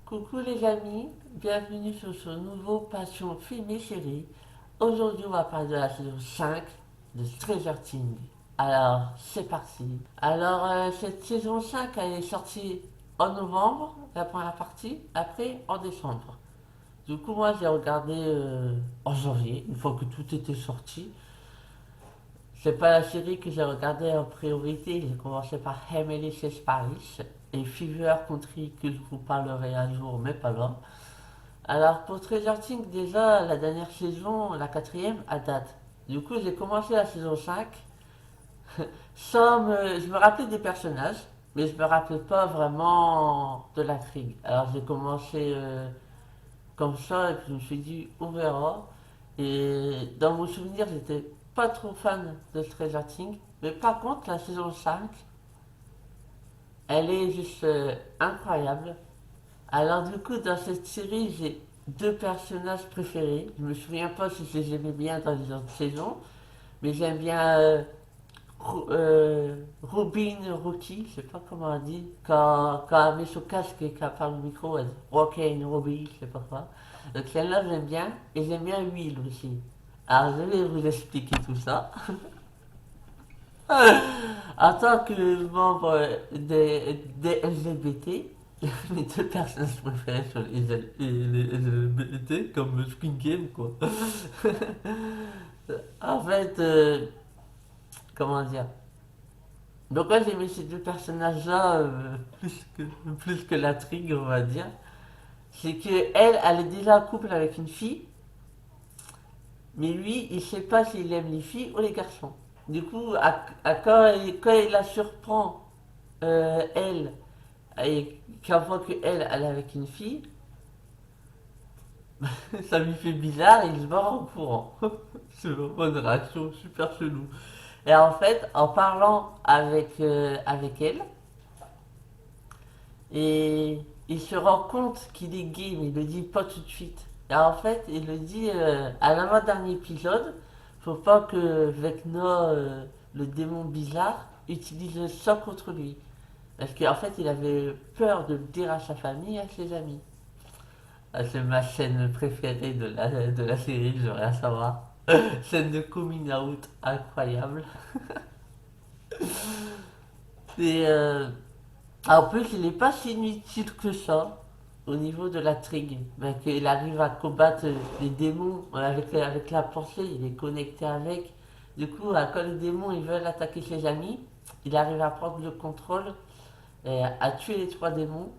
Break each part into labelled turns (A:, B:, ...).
A: Coucou les amis, bienvenue sur ce nouveau Passion Film et Série. Aujourd'hui on va parler de la saison 5 de Stranger Things. Alors c'est parti. Alors cette saison 5 elle est sortie en novembre, la première partie, après en décembre. Du coup moi j'ai regardé en janvier, une fois que tout était sorti. C'est pas la série que j'ai regardée en priorité, j'ai commencé par Emily Paris et Fever Country que je vous parlerai un jour mais pas là. Alors pour Stranger Things, déjà la dernière saison, la quatrième, à date. Du coup j'ai commencé la saison 5 Je me rappelais des personnages, mais je me rappelais pas vraiment de l'intrigue. Alors j'ai commencé comme ça et puis je me suis dit on verra. Et dans mon souvenir j'étais pas trop fan de Stranger Things, mais par contre la saison 5 elle est juste incroyable. Alors du coup, dans cette série, j'ai deux personnages préférés. Je me souviens pas si je les aimais bien dans les autres saisons, mais j'aime bien Robin Rookie, je sais pas comment on dit, quand elle met son casque et qu'elle parle au micro, elle dit Rockin' Robin, je sais pas quoi. Donc celle-là, j'aime bien, et j'aime bien Will aussi. Alors je vais vous expliquer tout ça. En tant que membre des LGBT, mes deux personnages préférés sont les LGBT, comme Squid Game, quoi. En fait, comment dire. Donc, moi, j'ai aimé ces deux personnages-là plus que l'intrigue, on va dire. C'est que elle est déjà en couple avec une fille, mais lui, il sait pas s'il aime les filles ou les garçons. Du coup, quand il la surprend, elle, et qu'elle voit qu'elle, elle est avec une fille, ça lui fait bizarre et il se barre en courant. C'est vraiment une réaction super chelou. Et en fait, en parlant avec elle, et il se rend compte qu'il est gay, mais il le dit pas tout de suite. Et en fait, il le dit à l'avant-dernier épisode, faut pas que Vecna, le démon bizarre, utilise ça contre lui. Parce qu'en fait, il avait peur de le dire à sa famille et à ses amis. Ah, c'est ma scène préférée de la série, je veux rien savoir. Scène de coming out incroyable. Et en plus, il n'est pas si inutile que ça au niveau de l'intrigue. Ben, qu'il arrive à combattre les démons avec la pensée, il est connecté avec. Du coup, quand les démons ils veulent attaquer ses amis, il arrive à prendre le contrôle et à tuer les trois démons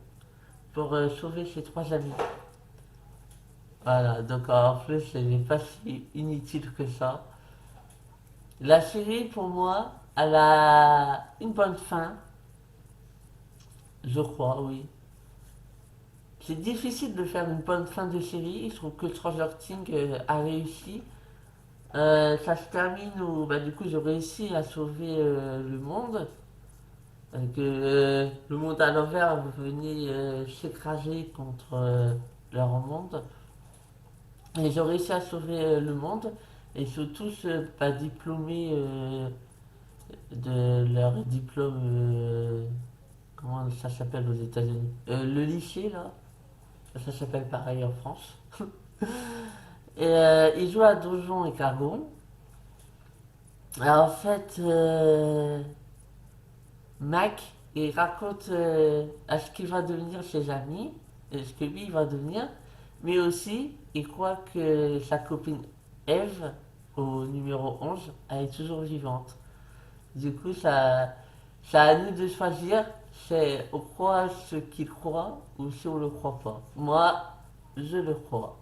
A: pour sauver ses trois amis. Voilà, donc en plus, elle n'est pas si inutile que ça. La série, pour moi, elle a une bonne fin, je crois, oui. C'est difficile de faire une bonne fin de série. Je trouve que Stranger Things a réussi. Ça se termine où, bah, du coup, j'ai réussi à sauver le monde. Que le monde à l'envers venait s'écraser contre leur monde. Et j'ai réussi à sauver le monde. Et ils sont tous pas diplômés de leur diplôme. Comment ça s'appelle aux États-Unis? Le lycée, là. Ça s'appelle pareil en France. Et il joue à Donjon et Cargon. Alors, en fait, Mac, il raconte à ce qu'il va devenir ses amis, et ce que lui il va devenir, mais aussi il croit que sa copine Eve, au numéro 11, elle est toujours vivante. Du coup, ça à nous de choisir, c'est on croit ce qu'il croit ou si on le croit pas. Moi, je le crois.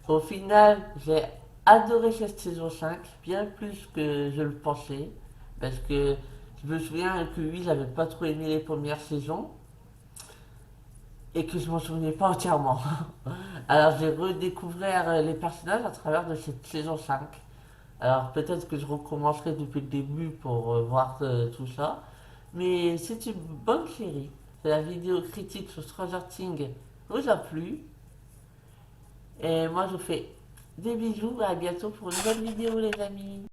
A: Au final, j'ai adoré cette saison 5 bien plus que je le pensais, parce que je me souviens que lui, j'avais pas trop aimé les premières saisons, et que je m'en souvenais pas entièrement. Alors j'ai redécouvert les personnages à travers de cette saison 5. Alors peut-être que je recommencerai depuis le début pour voir tout ça, mais c'est une bonne série. La vidéo critique sur Stranger Things vous a plu, et moi je vous fais des bisous, à bientôt pour une nouvelle vidéo les amis.